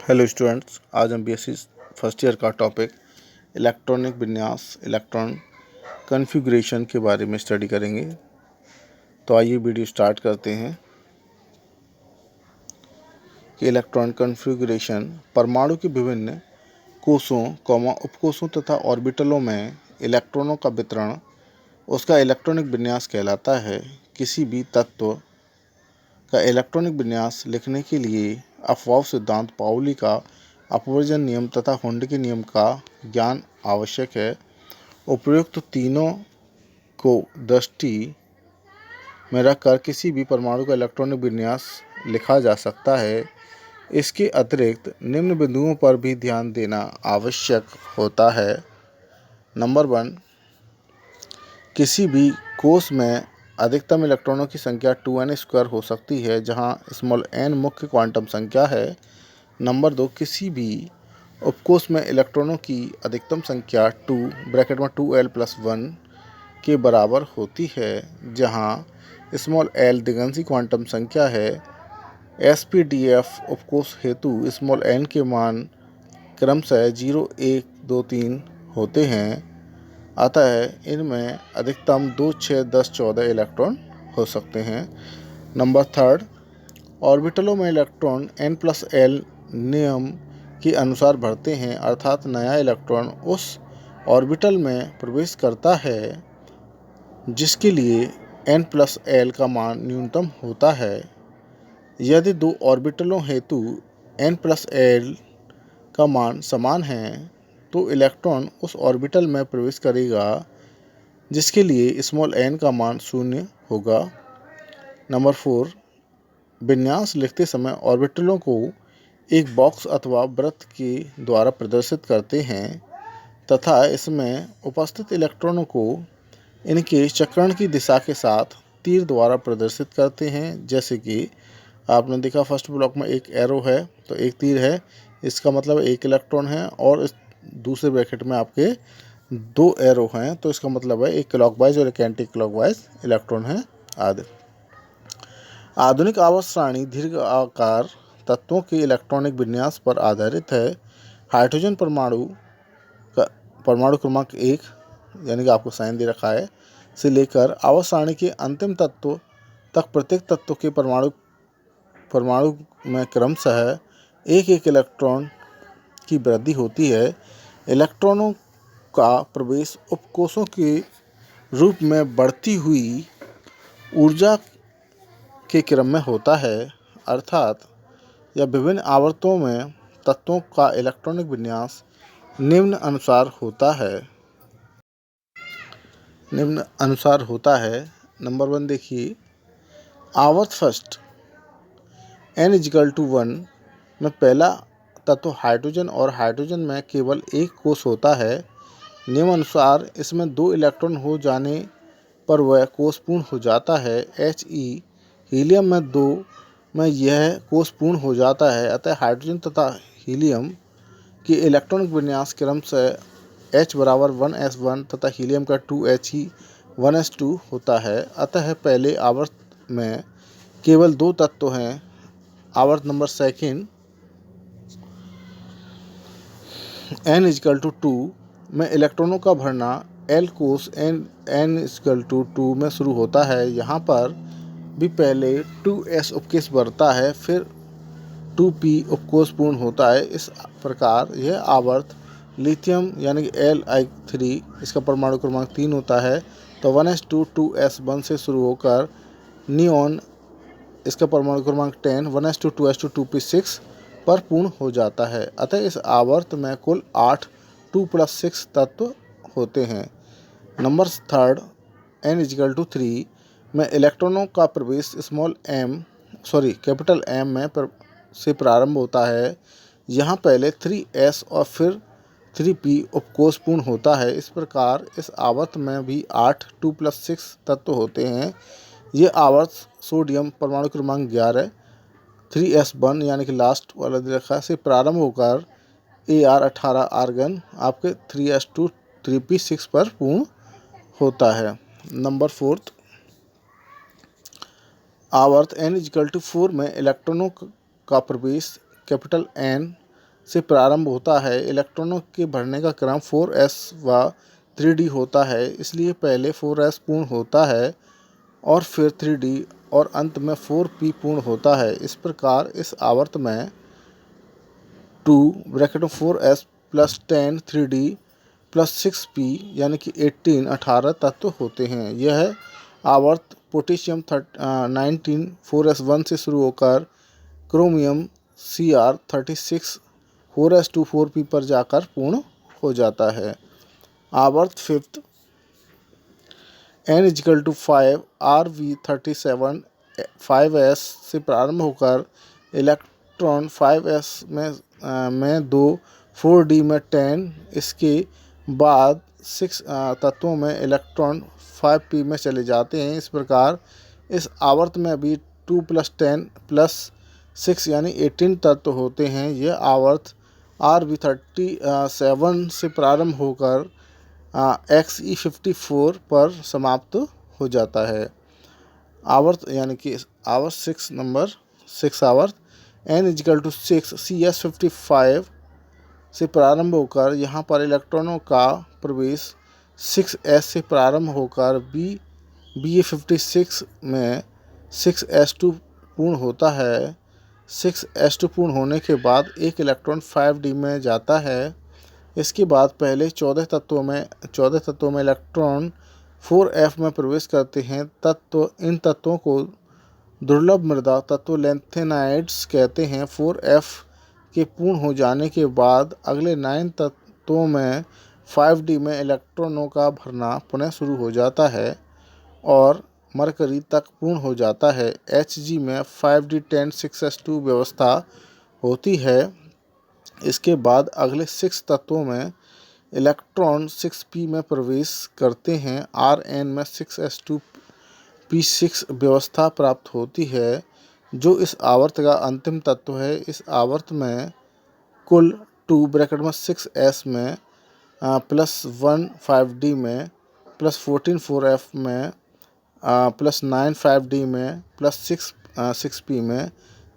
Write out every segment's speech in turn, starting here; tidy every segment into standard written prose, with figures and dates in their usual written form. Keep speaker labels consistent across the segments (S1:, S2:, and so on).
S1: Hello students, आज हम BSc first year का टॉपिक इलेक्ट्रॉनिक विन्यास इलेक्ट्रॉन कॉन्फ़िगरेशन के बारे में स्टडी करेंगे। तो आइए वीडियो स्टार्ट करते हैं कि इलेक्ट्रॉन कॉन्फ़िगरेशन परमाणु के विभिन्न कोषों, उपकोषों तथा ऑर्बिटलों में इलेक्ट्रॉनों का वितरण उसका इलेक्ट्रॉनिक विन्यास कहलाता है। किसी भी तत्व का इलेक्ट्रॉनिक विन्यास लिखने के लिए अफबाउ सिद्धांत, पाउली का अपवर्जन नियम तथा हुंड के नियम का ज्ञान आवश्यक है। उपयुक्त तीनों को दृष्टि में रखकर किसी भी परमाणु का इलेक्ट्रॉनिक विन्यास लिखा जा सकता है। इसके अतिरिक्त निम्न बिंदुओं पर भी ध्यान देना आवश्यक होता है। नंबर 1, किसी भी कोष में अधिकतम इलेक्ट्रॉनों की संख्या 2n² हो सकती है, जहां स्मॉल n मुख्य क्वांटम संख्या है। नंबर 2, किसी भी उपकोष में इलेक्ट्रॉनों की अधिकतम संख्या 2 ब्रैकेट में 2l+1 के बराबर होती है, जहां स्मॉल l दिगंशी क्वांटम संख्या है। SPDF उपकोष हेतु स्मॉल n के मान क्रमशः 0, 1, 2, 3 होते हैं। अतः इनमें अधिकतम 2, 6, 10, 14 इलेक्ट्रॉन हो सकते हैं। नंबर 3, ऑर्बिटलों में इलेक्ट्रॉन n+l नियम के अनुसार भरते हैं, अर्थात नया इलेक्ट्रॉन उस ऑर्बिटल में प्रवेश करता है जिसके लिए n+l का मान न्यूनतम होता है। यदि दो ऑर्बिटलों हेतु n+l का मान समान है तो इलेक्ट्रॉन उस ऑर्बिटल में प्रवेश करेगा जिसके लिए स्मॉल n का मान 0 होगा। नंबर 4, विन्यास लिखते समय ऑर्बिटलों को एक बॉक्स अथवा वृत्त के द्वारा प्रदर्शित करते हैं तथा इसमें उपस्थित इलेक्ट्रॉनों को इनके चक्रण की दिशा के साथ तीर द्वारा प्रदर्शित करते हैं। जैसे कि आपने देखा फर्स्ट ब्लॉक में एक एरो है तो एक तीर है, इसका मतलब एक इलेक्ट्रॉन है, और इस दूसरे ब्रैकेट में आपके 2 एरो हैं तो इसका मतलब है एक क्लॉकवाइज और एक एंटी क्लॉकवाइज इलेक्ट्रॉन है आदि। आधुनिक आवर्त सारणी दीर्घ आकार तत्वों के इलेक्ट्रॉनिक विन्यास पर आधारित है। हाइड्रोजन परमाणु क्रमांक 1 यानी कि आपको साइन दे रखा है से लेकर आवर्त सारणी के अंतिम तत्व तक प्रत्येक तत्व के परमाणु में क्रमशः एक इलेक्ट्रॉन की वृद्धि होती है। इलेक्ट्रॉनों का प्रवेश उपकोषों के रूप में बढ़ती हुई ऊर्जा के क्रम में होता है, अर्थात यह विभिन्न आवर्तों में तत्वों का इलेक्ट्रॉनिक विन्यास निम्न अनुसार होता है। नंबर 1 देखिए, आवर्त फर्स्ट n=1 में पहला तत्व हाइड्रोजन और हाइड्रोजन में केवल एक कोष होता है। निम्नानुसार इसमें 2 इलेक्ट्रॉन हो जाने पर वह कोष पूर्ण हो जाता है। He हीलियम में 2 में यह कोष पूर्ण हो जाता है। अतः हाइड्रोजन तथा हीलियम के इलेक्ट्रॉनिक विन्यास क्रमशः H = 1s1 तथा हीलियम का 2He 1s2 होता है। अतः पहले आवर्त में केवल 2 तत्व हैं। आवर्त नंबर 2 n=2 में इलेक्ट्रॉनों का भरना L कोष n=2 में शुरू होता है। यहाँ पर भी पहले 2s उपकोष भरता है, फिर 2p उपकोष पूर्ण होता है। इस प्रकार यह आवर्त लिथियम यानी कि Li3 इसका परमाणु क्रमांक 3 होता है तो 1s2 2s1 से शुरू होकर नियॉन इसका परमाणु क्रमांक 10 1s2 2s2 2p6 पर पूर्ण हो जाता है। अतः इस आवर्त में कुल 8 2+6 तत्व होते हैं। नंबर 3 n=3 में इलेक्ट्रॉनों का प्रवेश कैपिटल M में से प्रारंभ होता है। यहाँ पहले 3s और फिर 3p उपकोष पूर्ण होता है। इस प्रकार इस आवर्त में भी 8 2+6 तत्व होते हैं। ये आवर्त सोडियम परमाणु क्रमांक 11 3s1 यानी कि लास्ट वाला दे रखा से प्रारंभ होकर Ar18 आर्गन आपके 3s2 3p6 पर पूर्ण होता है। नंबर 4 आवर्त n=4 में इलेक्ट्रॉनों का प्रवेश कैपिटल N से प्रारंभ होता है। इलेक्ट्रॉनों के भरने का क्रम 4s व 3d होता है, इसलिए पहले 4s पूर्ण होता है और फिर 3d और अंत में 4p पूर्ण होता है। इस प्रकार इस आवर्त में 2 ब्रैकेट में 4s plus 10 3d plus 6p यानी कि 18 तत्व होते हैं। यह आवर्त पोटेशियम 19 4s1 से शुरू होकर क्रोमियम Cr36 4s2 4p पर जाकर पूर्ण हो जाता है। आवर्त fifth n is equal to 5 Rv37 5s से प्रारंभ होकर इलेक्ट्रॉन 5s में 2 4d में 10 इसके बाद 6 तत्वों में इलेक्ट्रॉन 5p में चले जाते हैं। इस प्रकार इस आवर्त में भी 2 + 10 + 6 यानी 18 तत्व होते हैं। यह आवर्त Rv37 से प्रारंभ होकर Xe54 पर समाप्त हो जाता है। आवर्त यानी कि आवर्त 6 आवर्त n इजिकल टू 6 Cs55 से प्रारंभ होकर यहाँ पर इलेक्ट्रॉनों का प्रवेश 6s से प्रारंभ होकर Ba56 में 6s2 पूर्ण होता है। 6s2 पूर्ण होने के बाद एक इलेक्ट्रॉन 5d में जाता है। इसके बाद पहले 14 तत्वों में इलेक्ट्रॉन 4f में प्रवेश करते हैं। इन तत्वों को दुर्लभ मृदा तत्व लैंथेनाइड्स कहते हैं। 4f के पूर्ण हो जाने के बाद अगले 9 तत्वों में 5d में इलेक्ट्रॉनों का भरना पुनः शुरू हो जाता है और मरकरी तक पूर्ण हो जाता है। Hg में 5d10 6s2 व्यवस्था होती है। इसके बाद अगले 6 तत्वों में इलेक्ट्रॉन 6p में प्रवेश करते हैं। Rn में 6s2p6 व्यवस्था प्राप्त होती है, जो इस आवर्त का अंतिम तत्व है। इस आवर्त में कुल 2 ब्रैकेट में 6s में +1 5d में +14 4f में +9 5d में +6 6p में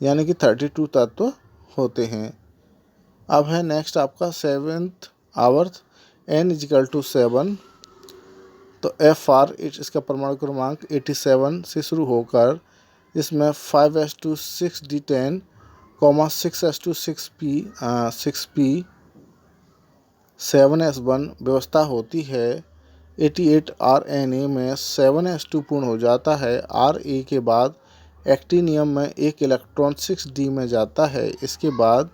S1: यानी कि 32 तत्व होते हैं। अब है नेक्स्ट आपका 7th आवर्त n इजिकल टू 7। तो Fr इसका परमाणु क्रमांक 87 से शुरू होकर इसमें 5s2 6d10 6s2 6p 7s1 व्यवस्था होती है। 88 Rna में 7s2 पूर्ण हो जाता है। Ra के बाद एक्टिनियम में एक इलेक्ट्रॉन 6d में जाता है। इसके बाद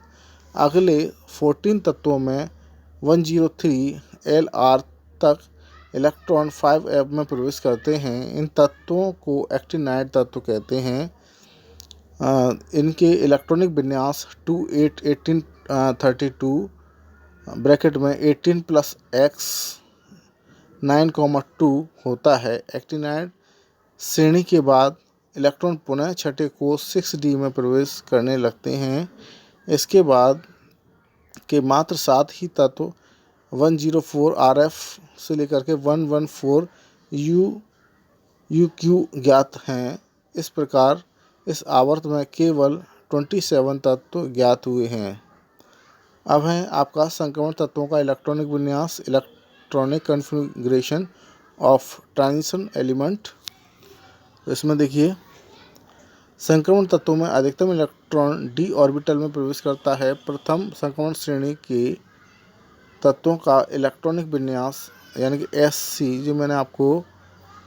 S1: अगले 14 तत्वों में 103 Lr तक इलेक्ट्रॉन 5f में प्रवेश करते हैं। इन तत्वों को एक्टिनाइड तत्व कहते हैं। इनके इलेक्ट्रॉनिक विन्यास 2 8 18 32 ब्रैकेट में 18 + x 9,2 होता है। एक्टिनाइड श्रेणी के बाद इलेक्ट्रॉन पुनः छठे कोष 6d में प्रवेश करने लगते हैं। इसके बाद के मात्र 7 ही तत्व 104 Rf से लेकर के 114 UQ ज्ञात हैं। इस प्रकार इस आवर्त में केवल 27 तत्व ज्ञात हुए हैं। अब है आपका संक्रमण तत्वों का इलेक्ट्रॉनिक विन्यास, electronic configuration of transition element. इसमें देखिए संक्रमण तत्वों में अधिकतम इलेक्ट्रॉन d ऑर्बिटल में प्रवेश करता है। प्रथम संक्रमण श्रेणी के तत्वों का इलेक्ट्रॉनिक विन्यास यानी कि Sc, जो मैंने आपको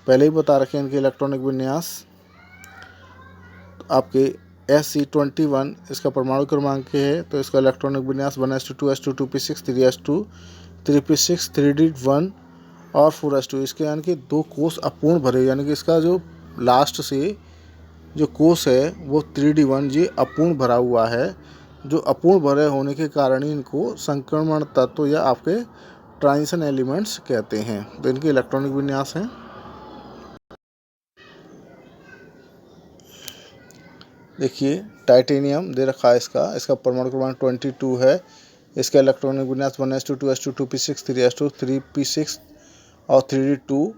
S1: पहले ही बता रखे हैं इनके इलेक्ट्रॉनिक विन्यास। आपके Sc21 इसका परमाणु क्रमांक है, तो इसका इलेक्ट्रॉनिक विन्यास 1s2 2s2 2p6 3s2 3p6 3d1 और 4s2। इसके यानी कि 2 कोष अपूर्ण भरे, यानी कि इसका जो लास्ट से जो कोष है वो 3d1 ये अपूर्ण भरा हुआ है। जो अपूर्ण भरे होने के कारण ही इनको संक्रमण तत्व या आपके ट्रांजिशन एलिमेंट्स कहते हैं। तो इनके इलेक्ट्रॉनिक विन्यास हैं। देखिए टाइटेनियम दे रखा है, इसका परमाणु क्रमांक 22 है। इसका इलेक्ट्रॉनिक विन्यास 1s2 2s2 2p6 3s2 3p6 और 3d2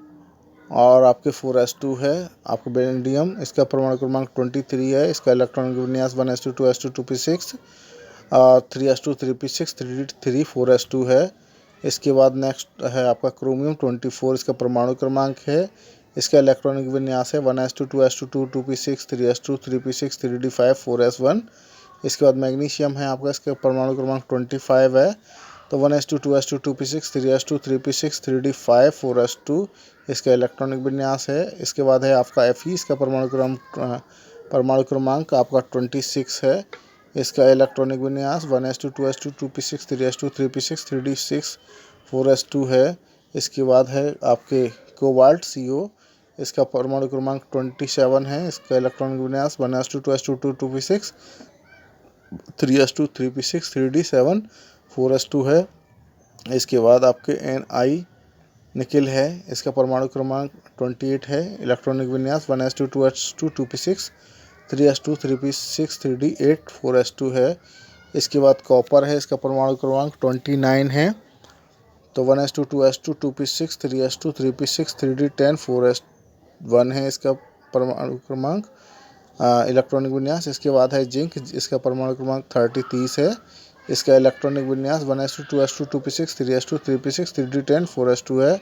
S1: और आपके 4s2 है। आपको बेरिलियम, इसका परमाणु क्रमांक 23 है। इसका इलेक्ट्रॉनिक विन्यास 1s2 2s2 2p6 3s2 3p6 3d3 4s2 है। इसके बाद नेक्स्ट है आपका क्रोमियम 24, इसका परमाणु क्रमांक है। इसका इलेक्ट्रॉनिक विन्यास है 1s2 2s2 2 2p6 3s2 3p6 3d5 4s1। इसके बाद मैग्नीशियम है आपका, इसका परमाणु क्रमांक 25 है। तो 1s2 2s2 2p6 3s2 3p6 3d5 4s2 इसका इलेक्ट्रॉनिक विन्यास है। इसके बाद है आपका Fe, इसका परमाणु क्रमांक आपका 26 है। इसका इलेक्ट्रॉनिक विन्यास 1s2 2s2 2p6 3s2 3p6 3d6 4s2 है। इसके बाद है आपके कोबाल्ट CO, इसका परमाणु क्रमांक 27 है। इसका इलेक्ट्रॉनिक विन्यास 1s2 2s2 2 2p6 3s2 3p6 3d7 4s2 है। इसके बाद आपके Ni निकिल है, इसका परमाणु क्रमांक 28 है। इलेक्ट्रॉनिक विन्यास 1s2 2s2 2p6 3s2 3p6 3d8 4s2 है। इसके बाद कॉपर है, इसका परमाणु क्रमांक 29 है। तो 1s2 2s2 2p6 3s2 3p6 3d10 4s1 है इसका परमाणु क्रमांक, इलेक्ट्रॉनिक विन्यास। इसके बाद है जिंक, इसका परमाणु क्रमांक 30 है। इसका इलेक्ट्रॉनिक विन्यास 1s2 2s2 2p6 3s2 3p6 3d10 4s2 है।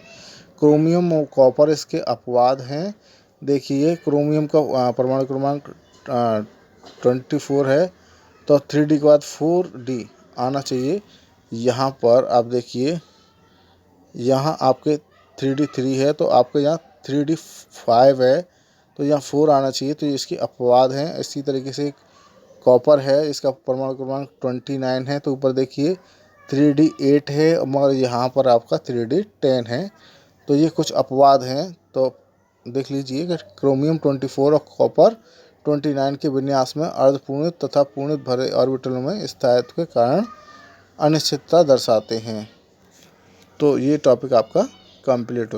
S1: क्रोमियम और कॉपर इसके अपवाद हैं। देखिए क्रोमियम का परमाणु क्रमांक 24 है, तो 3d के बाद 4d आना चाहिए। यहाँ पर आप देखिए, यहाँ आपके 3d3 है, तो आपके यहाँ 3d5 है, तो यहाँ 4 आना चाहिए, तो इसकी अपवाद हैं। इसी तरीके से कॉपर है, इसका परमाणु क्रमांक 29 है, तो ऊपर देखिए 3d8 है, मगर यहाँ पर आपका 3d10 है, तो ये कुछ अपवाद हैं। तो देख लीजिए कि क्रोमियम 24 और कॉपर 29 के विन्यास में अर्धपूर्णित तथा पूर्णित भरे ऑर्बिटलों में स्थायित्व के कारण अनिश्चितता दर्शाते हैं। तो ये टॉपिक आपका कंप्लीट होता है।